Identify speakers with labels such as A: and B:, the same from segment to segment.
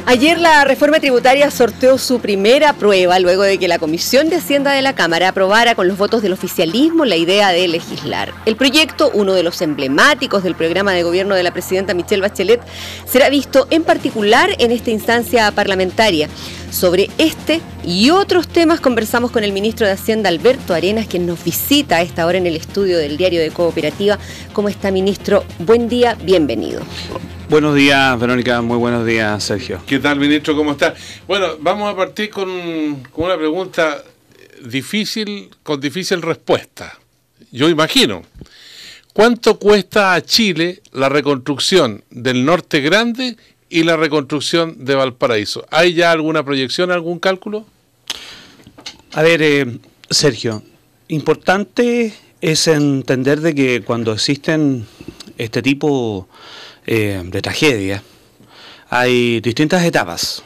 A: Ayer la reforma tributaria sorteó su primera prueba luego de que la Comisión de Hacienda de la Cámara aprobara con los votos del oficialismo la idea de legislar. El proyecto, uno de los emblemáticos del programa de gobierno de la presidenta Michelle Bachelet, será visto en particular en esta instancia parlamentaria. Sobre este y otros temas conversamos con el ministro de Hacienda, Alberto Arenas, quien nos visita a esta hora en el estudio del Diario de Cooperativa. ¿Cómo está, ministro? Buen día, bienvenido.
B: Buenos días, Verónica. Muy buenos días, Sergio.
C: ¿Qué tal, ministro? ¿Cómo está? Bueno, vamos a partir con una pregunta difícil, con difícil respuesta. Yo imagino, ¿cuánto cuesta a Chile la reconstrucción del Norte Grande y la reconstrucción de Valparaíso? ¿Hay ya alguna proyección, algún cálculo?
B: A ver, Sergio, importante es entender de que cuando existen este tipo de tragedia, hay distintas etapas.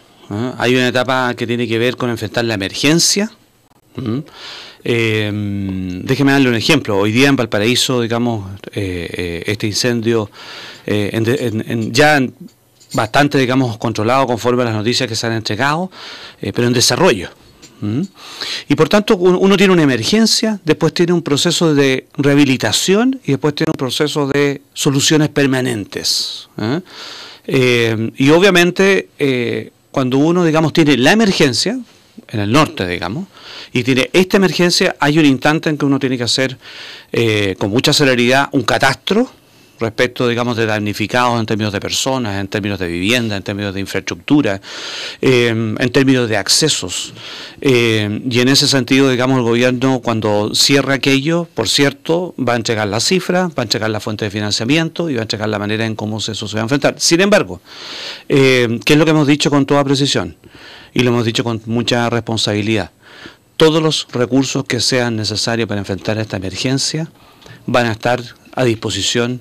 B: Hay una etapa que tiene que ver con enfrentar la emergencia. Déjeme darle un ejemplo. Hoy día en Valparaíso, digamos, este incendio ya bastante, digamos, controlado conforme a las noticias que se han entregado, pero en desarrollo. Y por tanto uno tiene una emergencia, después tiene un proceso de rehabilitación y después tiene un proceso de soluciones permanentes. Y obviamente cuando uno, digamos, tiene la emergencia, en el norte, digamos, y tiene esta emergencia, hay un instante en que uno tiene que hacer con mucha celeridad un catastro respecto, digamos, de damnificados en términos de personas, en términos de vivienda, en términos de infraestructura, en términos de accesos. Y en ese sentido, digamos, el gobierno, cuando cierra aquello, por cierto, va a entregar las cifras, va a entregar la fuente de financiamiento y va a entregar la manera en cómo eso se va a enfrentar. Sin embargo, ¿qué es lo que hemos dicho con toda precisión? Y lo hemos dicho con mucha responsabilidad. Todos los recursos que sean necesarios para enfrentar esta emergencia van a estar a disposición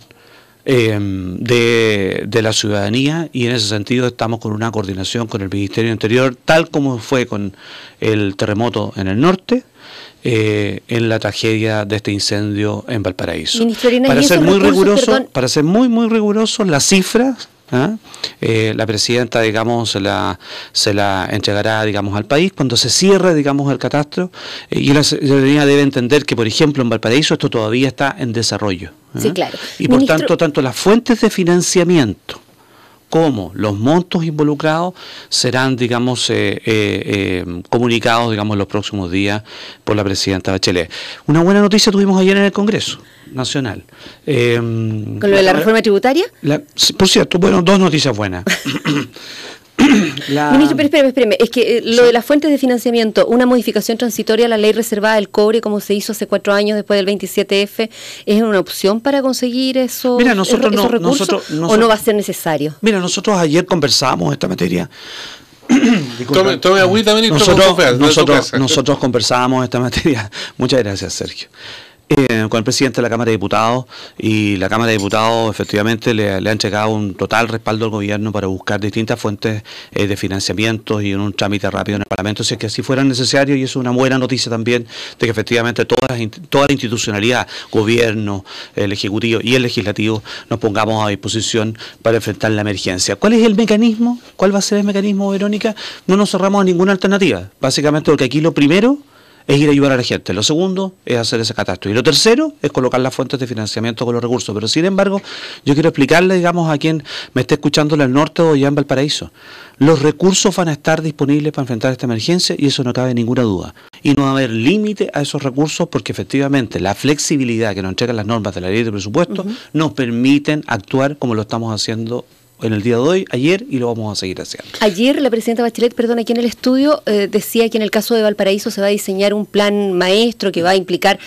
B: de la ciudadanía, y en ese sentido estamos con una coordinación con el Ministerio del Interior, tal como fue con el terremoto en el norte, en la tragedia de este incendio en Valparaíso. Para ser muy riguroso, muy riguroso, las cifras, la presidenta, digamos, se la entregará, digamos, al país cuando se cierre, digamos, el catastro, y la ciudadanía debe entender que, por ejemplo, en Valparaíso esto todavía está en desarrollo.
A: Sí, claro.
B: Y por tanto las fuentes de financiamiento como los montos involucrados serán, digamos, comunicados, digamos, en los próximos días por la presidenta Bachelet. Una buena noticia tuvimos ayer en el Congreso Nacional.
A: ¿Con lo de la reforma tributaria?
B: Por cierto, bueno, dos noticias buenas.
A: Ministro, pero espéreme, es que lo de las fuentes de financiamiento, una modificación transitoria a la ley reservada del cobre, como se hizo hace 4 años después del 27F, ¿es una opción para conseguir esos recursos o no va a ser necesario?
B: Mira, nosotros ayer conversábamos esta materia.
C: Tome agüita, ministro.
B: Nosotros conversábamos esta materia. Muchas gracias, Sergio. Con el presidente de la Cámara de Diputados, y la Cámara de Diputados efectivamente le ha entregado un total respaldo al gobierno para buscar distintas fuentes de financiamiento y en un trámite rápido en el Parlamento, si es que así fuera necesario, y es una buena noticia también de que efectivamente toda la institucionalidad, gobierno, el Ejecutivo y el Legislativo, nos pongamos a disposición para enfrentar la emergencia. ¿Cuál es el mecanismo? ¿Cuál va a ser el mecanismo, Verónica? No nos cerramos a ninguna alternativa, básicamente porque aquí lo primero es ir a ayudar a la gente. Lo segundo es hacer ese catastro. Y lo tercero es colocar las fuentes de financiamiento con los recursos. Pero sin embargo, yo quiero explicarle, digamos, a quien me esté escuchando en el norte o ya en Valparaíso. Los recursos van a estar disponibles para enfrentar esta emergencia, y eso no cabe ninguna duda. Y no va a haber límite a esos recursos, porque efectivamente la flexibilidad que nos entregan las normas de la ley de presupuesto nos permiten actuar como lo estamos haciendo en el día de hoy, ayer, y lo vamos a seguir haciendo.
A: Ayer la presidenta Bachelet, aquí en el estudio, decía que en el caso de Valparaíso se va a diseñar un plan maestro que va a implicar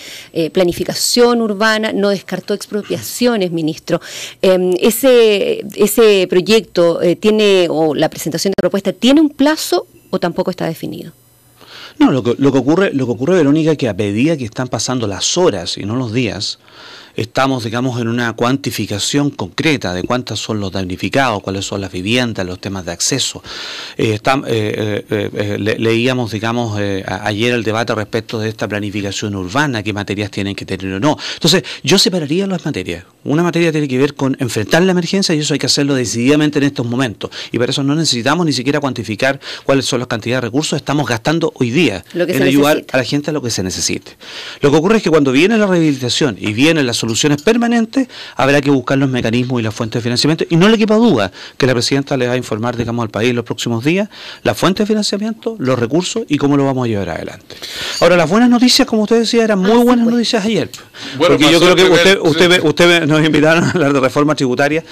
A: planificación urbana, no descartó expropiaciones, ministro. ¿Ese proyecto tiene, o la presentación de propuesta, tiene un plazo o tampoco está definido?
B: No, lo que ocurre, Verónica, es que a medida que están pasando las horas y no los días, estamos, digamos, en una cuantificación concreta de cuántos son los damnificados, cuáles son las viviendas, los temas de acceso. Leíamos, digamos, ayer el debate respecto de esta planificación urbana, qué materias tienen que tener o no. Entonces, yo separaría las materias. Una materia tiene que ver con enfrentar la emergencia y eso hay que hacerlo decididamente en estos momentos. Y para eso no necesitamos ni siquiera cuantificar cuáles son las cantidades de recursos que estamos gastando hoy día en ayudar a la gente a lo que se necesite. Lo que ocurre es que cuando viene la rehabilitación y vienen las soluciones permanentes, habrá que buscar los mecanismos y las fuentes de financiamiento. Y no le quepa duda que la presidenta le va a informar, digamos, al país en los próximos días la fuente de financiamiento, los recursos y cómo lo vamos a llevar adelante. Ahora, las buenas noticias, como usted decía, eran muy buenas noticias ayer. Bueno, porque yo creo que usted nos invitaron a hablar de reforma tributaria,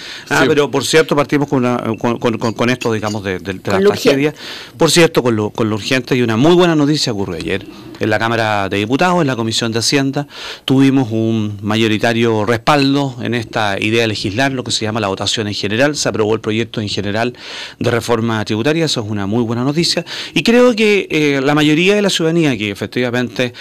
B: pero por cierto partimos con esto, digamos, de la tragedia. Por cierto, con lo urgente, y una muy buena noticia ocurrió ayer. En la Cámara de Diputados, en la Comisión de Hacienda, tuvimos un mayoritario respaldo en esta idea de legislar, lo que se llama la votación en general. Se aprobó el proyecto en general de reforma tributaria, eso es una muy buena noticia. Y creo que la mayoría de la ciudadanía, que efectivamente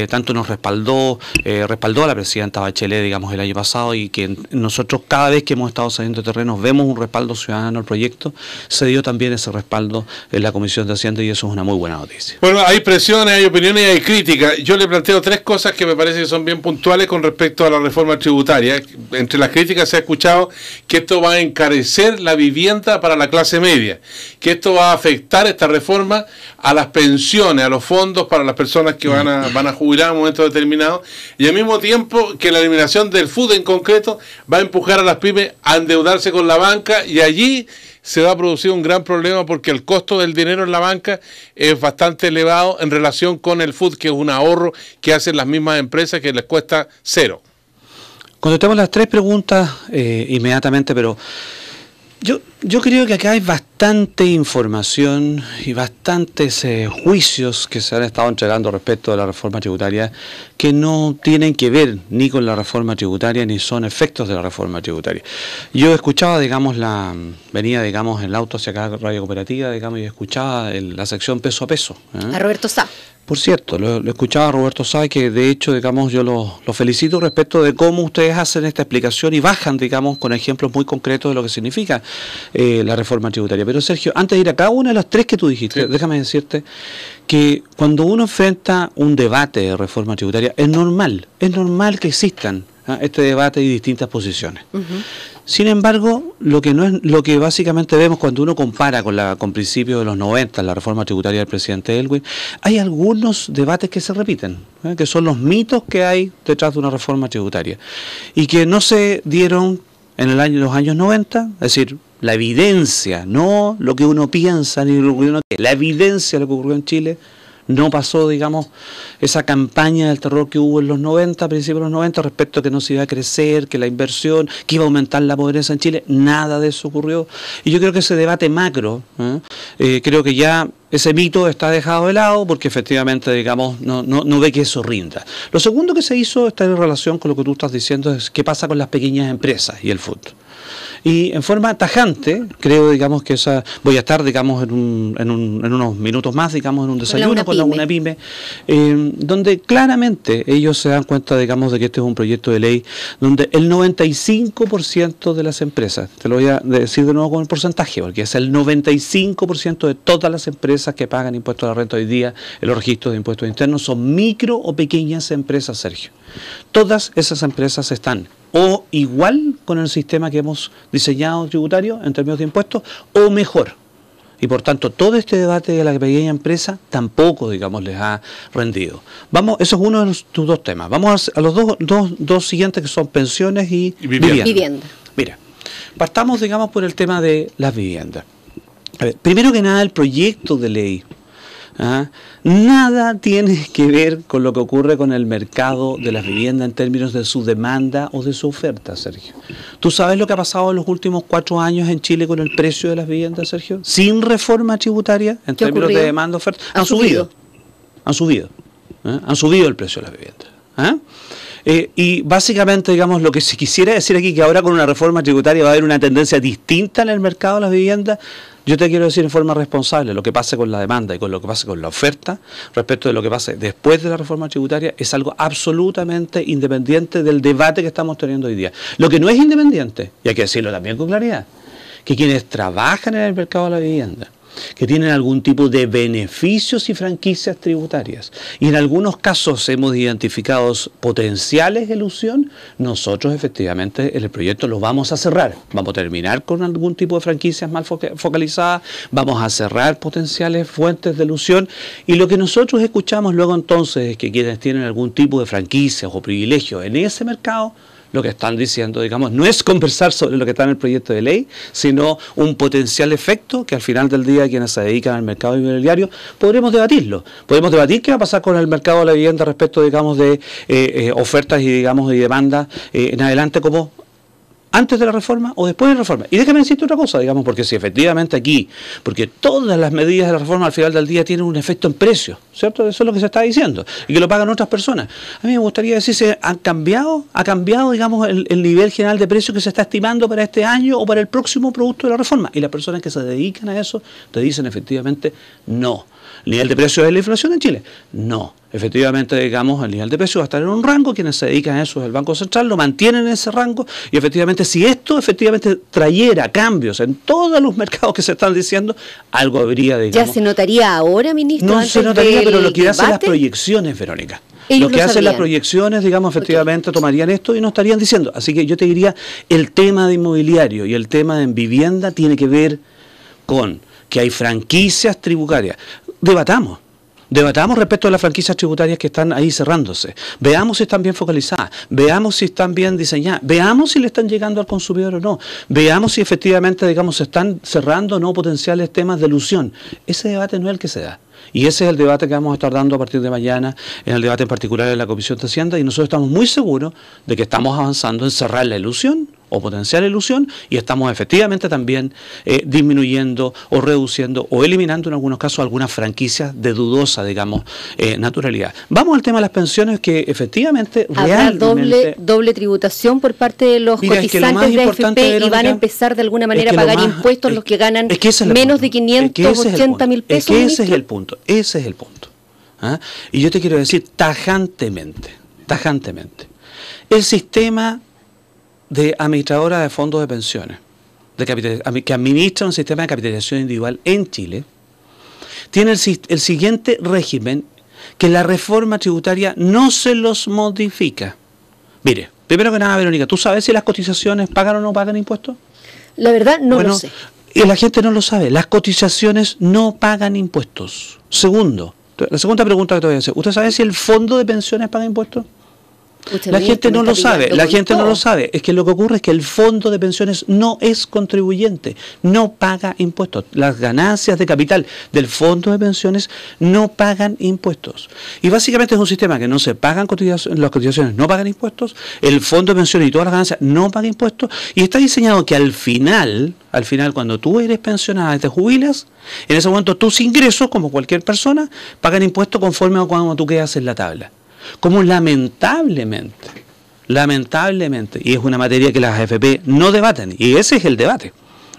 B: tanto nos respaldó a la presidenta Bachelet, digamos, el año pasado, y que nosotros cada vez que hemos estado saliendo de terrenos vemos un respaldo ciudadano al proyecto, se dio también ese respaldo en la Comisión de Hacienda y eso es una muy buena noticia.
C: Bueno, hay presiones, hay opiniones y hay críticas. Yo le planteo tres cosas que me parece que son bien puntuales con respecto a la reforma tributaria. Entre las críticas se ha escuchado que esto va a encarecer la vivienda para la clase media, que esto va a afectar esta reforma a las pensiones, a los fondos para las personas que van a jubilar en un momento determinado, y al mismo tiempo que la eliminación del FUD en concreto va a empujar a las pymes a endeudarse con la banca, y allí se va a producir un gran problema porque el costo del dinero en la banca es bastante elevado en relación con el FUD, que es un ahorro que hacen las mismas empresas que les cuesta cero.
B: Contestemos las tres preguntas inmediatamente, pero yo creo que acá hay bastante información y bastantes juicios que se han estado entregando respecto de la reforma tributaria que no tienen que ver ni con la reforma tributaria ni son efectos de la reforma tributaria. Yo escuchaba, digamos, venía, digamos, en el auto hacia acá, Radio Cooperativa, digamos, y escuchaba la sección peso a peso.
A: A Roberto Sá.
B: Por cierto, lo escuchaba a Roberto Sá, que de hecho, digamos, yo lo felicito respecto de cómo ustedes hacen esta explicación y bajan, digamos, con ejemplos muy concretos de lo que significa la reforma tributaria. Pero Sergio, antes de ir a cada una de las tres que tú dijiste, déjame decirte que cuando uno enfrenta un debate de reforma tributaria, es normal que existan este debate y distintas posiciones. Sin embargo, lo que básicamente vemos cuando uno compara con principios de los 90, la reforma tributaria del presidente Elwin, hay algunos debates que se repiten, que son los mitos que hay detrás de una reforma tributaria y que no se dieron en los años 90, es decir, la evidencia, no lo que uno piensa ni lo que uno quiere, la evidencia de lo que ocurrió en Chile. No pasó, digamos, esa campaña del terror que hubo en los 90, a principios de los 90, respecto a que no se iba a crecer, que la inversión, que iba a aumentar la pobreza en Chile. Nada de eso ocurrió. Y yo creo que ese debate macro, creo que ya ese mito está dejado de lado porque efectivamente, digamos, no ve que eso rinda. Lo segundo que se hizo está en relación con lo que tú estás diciendo, es qué pasa con las pequeñas empresas y el FUD. Y en forma tajante, creo, digamos, que voy a estar, digamos, en unos minutos más, digamos, en un desayuno con una pyme, donde claramente ellos se dan cuenta, digamos, de que este es un proyecto de ley donde el 95% de las empresas, te lo voy a decir de nuevo con el porcentaje, porque es el 95% de todas las empresas que pagan impuestos a la renta hoy día en los registros de impuestos internos son micro o pequeñas empresas, Sergio. Todas esas empresas están o igual con el sistema que hemos diseñado tributario en términos de impuestos, o mejor. Y por tanto, todo este debate de la pequeña empresa tampoco, digamos, les ha rendido. Eso es uno de tus dos temas. Vamos a los dos siguientes, que son pensiones y vivienda. Mira, partamos, digamos, por el tema de las viviendas. A ver, primero que nada, el proyecto de ley nada tiene que ver con lo que ocurre con el mercado de las viviendas en términos de su demanda o de su oferta, Sergio. ¿Tú sabes lo que ha pasado en los últimos 4 años en Chile con el precio de las viviendas, Sergio? Sin reforma tributaria, en términos de demanda oferta, han subido. Han subido el precio de las viviendas. Y básicamente, digamos, lo que se quisiera decir aquí, que ahora con una reforma tributaria va a haber una tendencia distinta en el mercado de las viviendas, yo te quiero decir en forma responsable, lo que pase con la demanda y con lo que pase con la oferta, respecto de lo que pase después de la reforma tributaria, es algo absolutamente independiente del debate que estamos teniendo hoy día. Lo que no es independiente, y hay que decirlo también con claridad, que quienes trabajan en el mercado de la vivienda, que tienen algún tipo de beneficios y franquicias tributarias, y en algunos casos hemos identificado potenciales de elusión, nosotros efectivamente en el proyecto lo vamos a cerrar. Vamos a terminar con algún tipo de franquicias mal focalizadas, vamos a cerrar potenciales fuentes de elusión, y lo que nosotros escuchamos luego entonces es que quienes tienen algún tipo de franquicias o privilegios en ese mercado, lo que están diciendo, digamos, no es conversar sobre lo que está en el proyecto de ley, sino un potencial efecto que al final del día quienes se dedican al mercado inmobiliario podremos debatirlo. Podemos debatir qué va a pasar con el mercado de la vivienda respecto, digamos, de ofertas y, digamos, de demandas en adelante, como antes de la reforma o después de la reforma. Y déjame decirte otra cosa, digamos, porque si efectivamente aquí, porque todas las medidas de la reforma al final del día tienen un efecto en precio, ¿cierto? Eso es lo que se está diciendo, y que lo pagan otras personas. A mí me gustaría decir si ha cambiado, digamos, el nivel general de precio que se está estimando para este año o para el próximo producto de la reforma. Y las personas que se dedican a eso te dicen efectivamente no. ¿El nivel de precio de la inflación en Chile? No. Efectivamente, digamos, el nivel de precio va a estar en un rango, quienes se dedican a eso es el Banco Central, lo mantienen en ese rango, y efectivamente, si esto efectivamente trayera cambios en todos los mercados que se están diciendo, algo habría, digamos.
A: ¿Ya se notaría ahora, ministro?
B: No se notaría, pero lo que hacen las proyecciones, Verónica. Lo que hacen las proyecciones, digamos, efectivamente tomarían esto y nos estarían diciendo. Así que yo te diría, el tema de inmobiliario y el tema de vivienda tiene que ver con que hay franquicias tributarias. Debatamos respecto a las franquicias tributarias que están ahí cerrándose. Veamos si están bien focalizadas, veamos si están bien diseñadas, veamos si le están llegando al consumidor o no, veamos si efectivamente, digamos, se están cerrando o no potenciales temas de elusión. Ese debate no es el que se da. Y ese es el debate que vamos a estar dando a partir de mañana, en el debate en particular en la Comisión de Hacienda, y nosotros estamos muy seguros de que estamos avanzando en cerrar la elusión o potencial ilusión, y estamos efectivamente también disminuyendo o reduciendo o eliminando en algunos casos algunas franquicias de dudosa, digamos, naturalidad. Vamos al tema de las pensiones, que efectivamente
A: ¿habrá doble tributación por parte de los cotizantes de AFP y van a empezar de alguna manera a pagar impuestos los que ganan menos de 580.000 pesos?
B: Ese es el punto, ese es el punto. ¿Ah? Y yo te quiero decir tajantemente, el sistema de administradora de fondos de pensiones, que administra un sistema de capitalización individual en Chile, tiene el siguiente régimen, que la reforma tributaria no se los modifica. Mire, primero que nada, Verónica, ¿tú sabes si las cotizaciones pagan o no pagan impuestos?
A: La verdad no lo sé.
B: Y la gente no lo sabe, las cotizaciones no pagan impuestos. Segundo, la segunda pregunta que te voy a hacer, ¿usted sabe si el fondo de pensiones paga impuestos? La gente no lo sabe, es que lo que ocurre es que el fondo de pensiones no es contribuyente, no paga impuestos. Las ganancias de capital del fondo de pensiones no pagan impuestos. Y básicamente es un sistema que no se pagan cotizaciones, las cotizaciones no pagan impuestos, el fondo de pensiones y todas las ganancias no pagan impuestos, y está diseñado que al final, cuando tú eres pensionada y te jubilas, en ese momento tus ingresos, como cualquier persona, pagan impuestos conforme a cuando tú quedas en la tabla. Como lamentablemente, y es una materia que las AFP no debaten, y ese es el debate.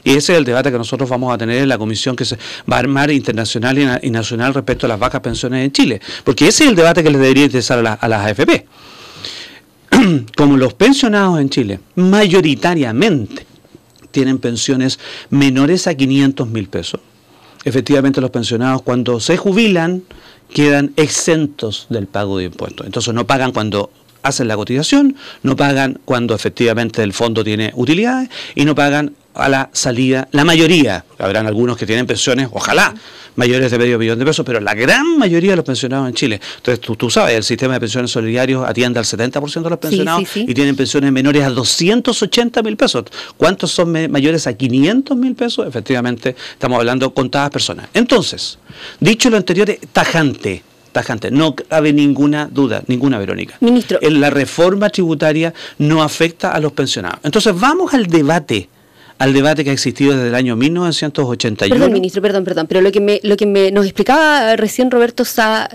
B: Y ese es el debate que nosotros vamos a tener en la comisión que se va a armar internacional y nacional respecto a las bajas pensiones en Chile, porque ese es el debate que les debería interesar a las AFP. Como los pensionados en Chile mayoritariamente tienen pensiones menores a 500.000 pesos, efectivamente los pensionados cuando se jubilan quedan exentos del pago de impuestos. Entonces no pagan cuando hacen la cotización, no pagan cuando efectivamente el fondo tiene utilidades, y no pagan a la salida, la mayoría. Habrán algunos que tienen pensiones, ojalá, mayores de medio millón de pesos, pero la gran mayoría de los pensionados en Chile. Entonces tú sabes, el sistema de pensiones solidarios atiende al 70% de los pensionados, sí. Y tienen pensiones menores a 280.000 pesos. ¿Cuántos son mayores a 500.000 pesos? Efectivamente, estamos hablando contadas personas. Entonces, dicho lo anterior, tajante, no cabe ninguna duda, ninguna, Verónica.
A: Ministro,
B: la reforma tributaria no afecta a los pensionados. Entonces vamos al debate al debate que ha existido desde el año 1981.
A: Perdón, ministro, perdón, pero lo que nos explicaba recién Roberto Sá,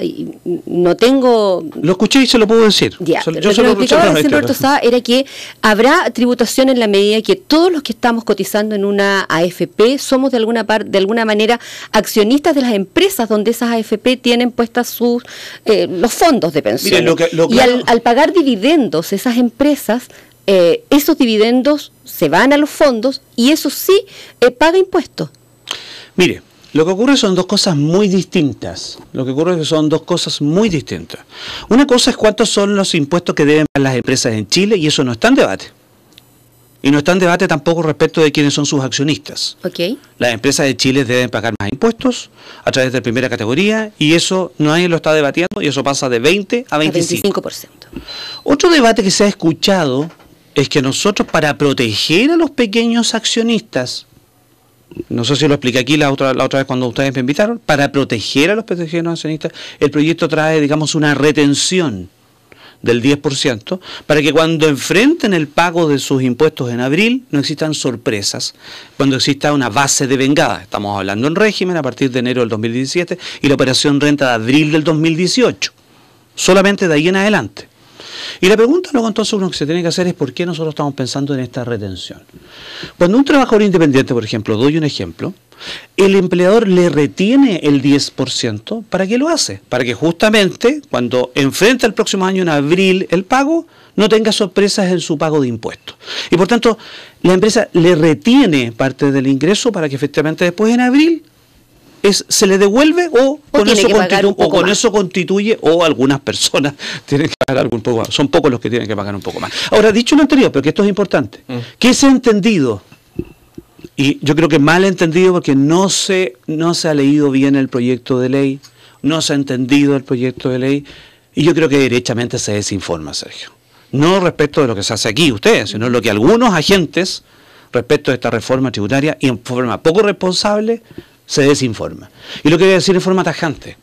A: no tengo...
B: Lo escuché y se lo puedo decir.
A: Ya, lo que nos explicaba recién Roberto Sá era que habrá tributación en la medida que todos los que estamos cotizando en una AFP somos de alguna manera accionistas de las empresas donde esas AFP tienen puestas los fondos de pensión. Y al pagar dividendos esas empresas, esos dividendos se van a los fondos y eso sí paga impuestos.
B: Mire, lo que ocurre son dos cosas muy distintas. Una cosa es cuántos son los impuestos que deben pagar las empresas en Chile y eso no está en debate. Y no está en debate tampoco respecto de quiénes son sus accionistas.
A: Okay.
B: Las empresas de Chile deben pagar más impuestos a través de primera categoría y eso nadie lo está debatiendo y eso pasa de 20 a 25%. Otro debate que se ha escuchado es que nosotros, para proteger a los pequeños accionistas, no sé si lo expliqué aquí la otra vez cuando ustedes me invitaron, para proteger a los pequeños accionistas, el proyecto trae, digamos, una retención del 10%, para que cuando enfrenten el pago de sus impuestos en abril, no existan sorpresas, cuando exista una base de vengada. Estamos hablando en régimen a partir de enero del 2017 y la operación renta de abril del 2018, solamente de ahí en adelante. Y la pregunta luego entonces uno que se tiene que hacer es ¿por qué nosotros estamos pensando en esta retención? Cuando un trabajador independiente, por ejemplo, doy un ejemplo, el empleador le retiene el 10%, ¿para qué lo hace? Para que justamente cuando enfrenta el próximo año en abril el pago, no tenga sorpresas en su pago de impuestos. Y por tanto, la empresa le retiene parte del ingreso para que efectivamente después en abril se le devuelve o con eso constituye, o algunas personas tienen que pagar algún poco más. Son pocos los que tienen que pagar un poco más. Ahora, dicho lo anterior, porque esto es importante, ¿qué se ha entendido? Y yo creo que mal entendido porque no se ha leído bien el proyecto de ley, no se ha entendido el proyecto de ley, y yo creo que derechamente se desinforma, Sergio. No respecto de lo que se hace aquí ustedes, sino lo que algunos agentes, respecto de esta reforma tributaria, y en forma poco responsable, se desinforma. Y lo que voy a decir en forma tajante,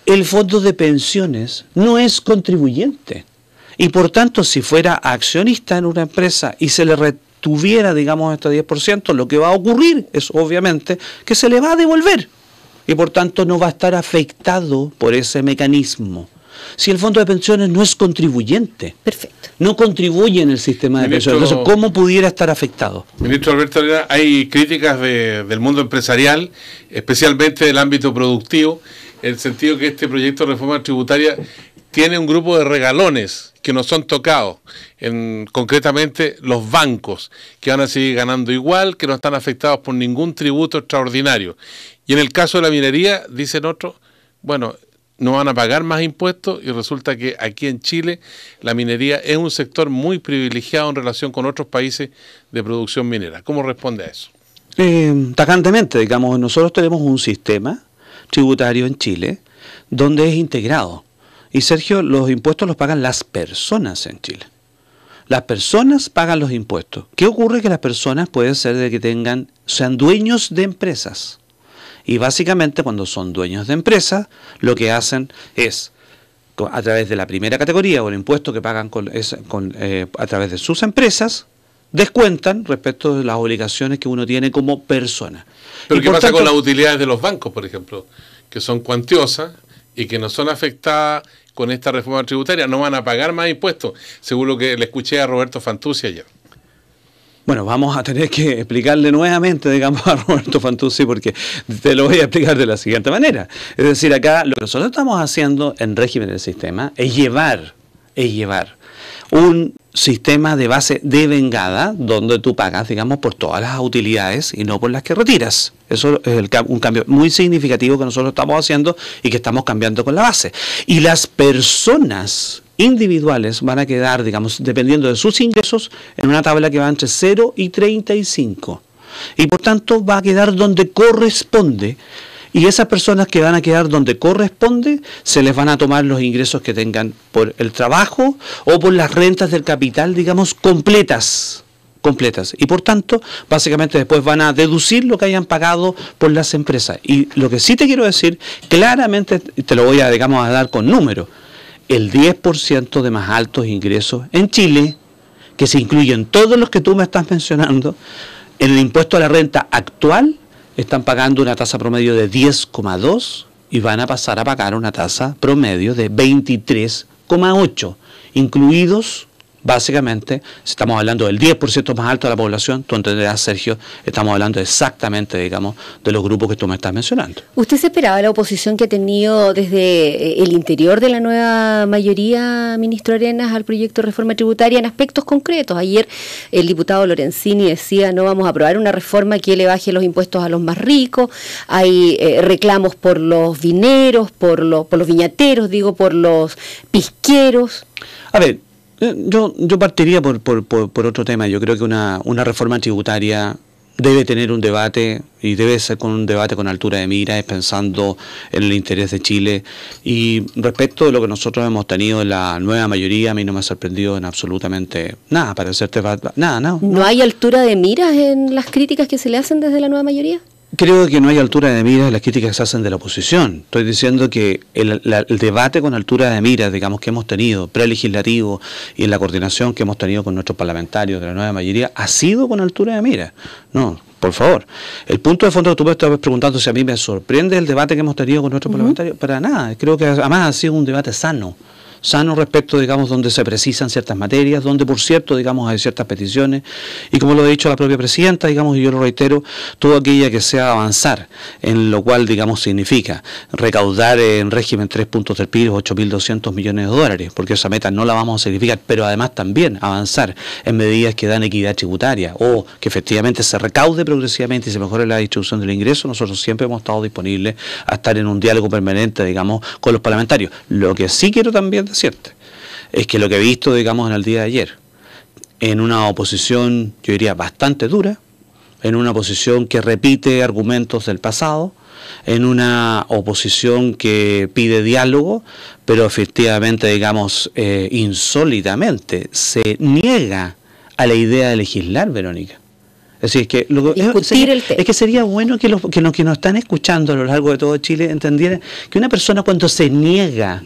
B: el fondo de pensiones no es contribuyente, y por tanto si fuera accionista en una empresa y se le retuviera, digamos, este 10%, lo que va a ocurrir es obviamente que se le va a devolver, y por tanto no va a estar afectado por ese mecanismo. Si el fondo de pensiones no es contribuyente,
A: perfecto,
B: no contribuye en el sistema de pensiones, entonces ¿cómo pudiera estar afectado?
C: Ministro Alberto Arenas, hay críticas del mundo empresarial, especialmente del ámbito productivo, en el sentido que este proyecto de reforma tributaria tiene un grupo de regalones que no son tocados, concretamente los bancos, que van a seguir ganando igual, que no están afectados por ningún tributo extraordinario. Y en el caso de la minería, dicen otros, bueno, no van a pagar más impuestos y resulta que aquí en Chile la minería es un sector muy privilegiado en relación con otros países de producción minera. ¿Cómo responde a eso?
B: Tajantemente, digamos, nosotros tenemos un sistema tributario en Chile donde es integrado. Y Sergio, los impuestos los pagan las personas en Chile. Las personas pagan los impuestos. ¿Qué ocurre? Que las personas pueden ser de que sean dueños de empresas. Y básicamente cuando son dueños de empresas, lo que hacen es, a través de la primera categoría o el impuesto que pagan a través de sus empresas, descuentan respecto de las obligaciones que uno tiene como persona.
C: ¿Pero qué pasa con las utilidades de los bancos, por ejemplo, que son cuantiosas y que no son afectadas con esta reforma tributaria? No van a pagar más impuestos, según lo que le escuché a Roberto Fantuzzi ayer.
B: Bueno, vamos a tener que explicarle nuevamente, digamos, a Roberto Fantuzzi, porque te lo voy a explicar de la siguiente manera. Es decir, acá lo que nosotros estamos haciendo en régimen del sistema es llevar un sistema de base de vengada donde tú pagas, digamos, por todas las utilidades y no por las que retiras. Eso es un cambio muy significativo que nosotros estamos haciendo y que estamos cambiando con la base. Y las personas individuales van a quedar, digamos, dependiendo de sus ingresos, en una tabla que va entre 0 y 35. Y por tanto va a quedar donde corresponde. Y esas personas que van a quedar donde corresponde, se les van a tomar los ingresos que tengan por el trabajo o por las rentas del capital, digamos, completas. Y por tanto, básicamente después van a deducir lo que hayan pagado por las empresas. Y lo que sí te quiero decir, claramente, te lo voy a, digamos, a dar con números, el 10% de más altos ingresos en Chile, que se incluyen todos los que tú me estás mencionando, En el impuesto a la renta actual están pagando una tasa promedio de 10,2 y van a pasar a pagar una tasa promedio de 23,8, incluidos, básicamente, si estamos hablando del 10% más alto de la población, tú entenderás, Sergio, estamos hablando exactamente, digamos, de los grupos que tú me estás mencionando.
A: ¿Usted se esperaba la oposición que ha tenido desde el interior de la nueva mayoría, ministro Arenas, al proyecto de reforma tributaria en aspectos concretos? Ayer el diputado Lorenzini decía, no vamos a aprobar una reforma que le baje los impuestos a los más ricos, hay reclamos por los vineros, por los viñateros, por los pisqueros.
B: A ver, yo partiría por otro tema. Yo creo que una reforma tributaria debe tener un debate y debe ser con un debate con altura de miras, pensando en el interés de Chile. Y respecto de lo que nosotros hemos tenido en la nueva mayoría, a mí no me ha sorprendido en absolutamente nada, para hacerte nada.
A: ¿No hay altura de miras en las críticas que se le hacen desde la nueva mayoría?
B: Creo que no hay altura de miras en las críticas que se hacen de la oposición. Estoy diciendo que el debate con altura de miras, digamos, que hemos tenido, prelegislativo, y en la coordinación que hemos tenido con nuestros parlamentarios de la nueva mayoría, ha sido con altura de miras. No, por favor. El punto de fondo que tú me estabas preguntando si a mí me sorprende el debate que hemos tenido con nuestros parlamentarios, para nada. Creo que además ha sido un debate sano respecto, digamos, donde se precisan ciertas materias, donde, por cierto, digamos, hay ciertas peticiones, y como lo ha dicho la propia presidenta, digamos, y yo lo reitero, todo aquella que sea avanzar, en lo cual, digamos, significa recaudar en régimen 3 puntos del PIB 8.200 millones de dólares, porque esa meta no la vamos a sacrificar, pero además también avanzar en medidas que dan equidad tributaria, o que efectivamente se recaude progresivamente y se mejore la distribución del ingreso. Nosotros siempre hemos estado disponibles a estar en un diálogo permanente, digamos, con los parlamentarios. Lo que sí quiero también decirte es que lo que he visto, digamos, en el día de ayer, en una oposición, yo diría, bastante dura, en una oposición que repite argumentos del pasado, en una oposición que pide diálogo, pero efectivamente, digamos, insólitamente, se niega a la idea de legislar, Verónica. Es decir, que es que sería bueno que los que nos están escuchando a lo largo de todo Chile entendieran que una persona cuando se niega,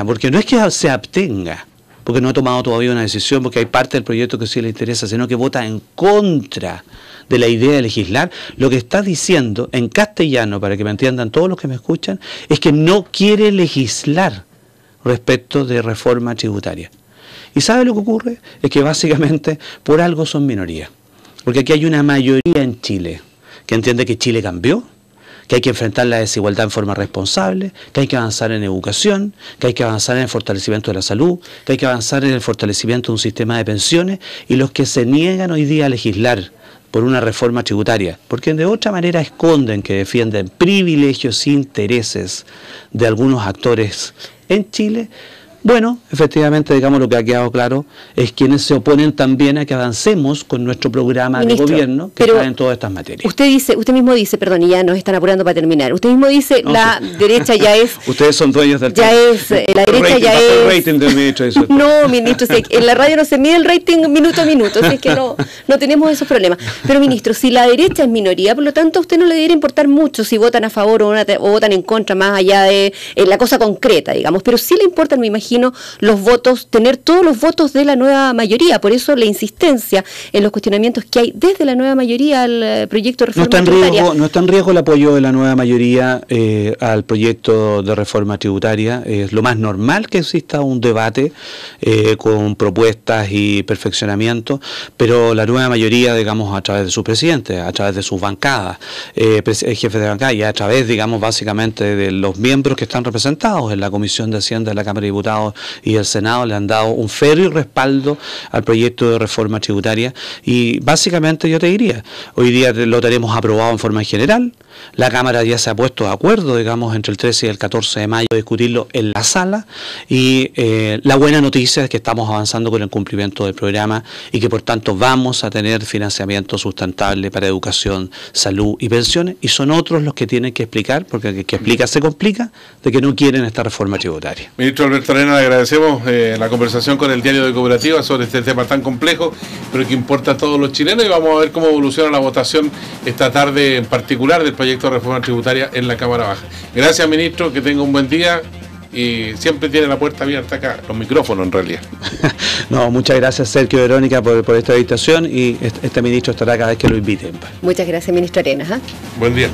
B: porque no es que se abstenga, porque no ha tomado todavía una decisión, porque hay parte del proyecto que sí le interesa, sino que vota en contra de la idea de legislar, lo que está diciendo en castellano, para que me entiendan todos los que me escuchan, es que no quiere legislar respecto de reforma tributaria. ¿Y sabe lo que ocurre? Es que básicamente por algo son minoría. Porque aquí hay una mayoría en Chile que entiende que Chile cambió, que hay que enfrentar la desigualdad en forma responsable, que hay que avanzar en educación, que hay que avanzar en el fortalecimiento de la salud, que hay que avanzar en el fortalecimiento de un sistema de pensiones, y los que se niegan hoy día a legislar por una reforma tributaria, porque de otra manera esconden que defienden privilegios e intereses de algunos actores en Chile. Bueno, efectivamente, digamos, lo que ha quedado claro es quienes se oponen también a que avancemos con nuestro programa, ministro, de gobierno que está en todas estas materias.
A: Usted mismo dice, perdón, y ya nos están apurando para terminar, usted mismo dice, no, la derecha ya es...
B: Ustedes son dueños del...
A: Ya es, la derecha ya es...
B: El rating del ministro.
A: No, ministro, si en la radio no se mide el rating minuto a minuto, así es que no tenemos esos problemas. Pero, ministro, si la derecha es minoría, por lo tanto, a usted no le debería importar mucho si votan a favor o votan en contra, más allá de la cosa concreta, digamos, pero sí le importan, me imagino, los votos, tener todos los votos de la nueva mayoría. Por eso la insistencia en los cuestionamientos que hay desde la nueva mayoría al proyecto de reforma tributaria.
B: No está en riesgo el apoyo de la nueva mayoría al proyecto de reforma tributaria. Es lo más normal que exista un debate con propuestas y perfeccionamiento, pero la nueva mayoría, digamos, a través de sus presidentes, a través de sus bancadas, jefes de bancada, y a través, digamos, básicamente de los miembros que están representados en la Comisión de Hacienda de la Cámara de Diputados y el Senado, le han dado un férreo respaldo al proyecto de reforma tributaria, y básicamente yo te diría, hoy día lo tenemos aprobado en forma general, la Cámara ya se ha puesto de acuerdo, digamos, entre el 13 y el 14 de mayo, de discutirlo en la sala, y la buena noticia es que estamos avanzando con el cumplimiento del programa y que por tanto vamos a tener financiamiento sustentable para educación, salud y pensiones, y son otros los que tienen que explicar, porque el que explica se complica, de que no quieren esta reforma tributaria.
C: Ministro Alberto Arenas, le agradecemos la conversación con el Diario de Cooperativas sobre este tema tan complejo, pero que importa a todos los chilenos, y vamos a ver cómo evoluciona la votación esta tarde en particular del proyecto de reforma tributaria en la Cámara Baja. Gracias, ministro, que tenga un buen día. y siempre tiene la puerta abierta acá, los micrófonos en realidad.
B: No, muchas gracias Sergio y Verónica por esta invitación, y este ministro estará cada vez que lo inviten.
A: Muchas gracias, ministro Arenas.
C: Buen día.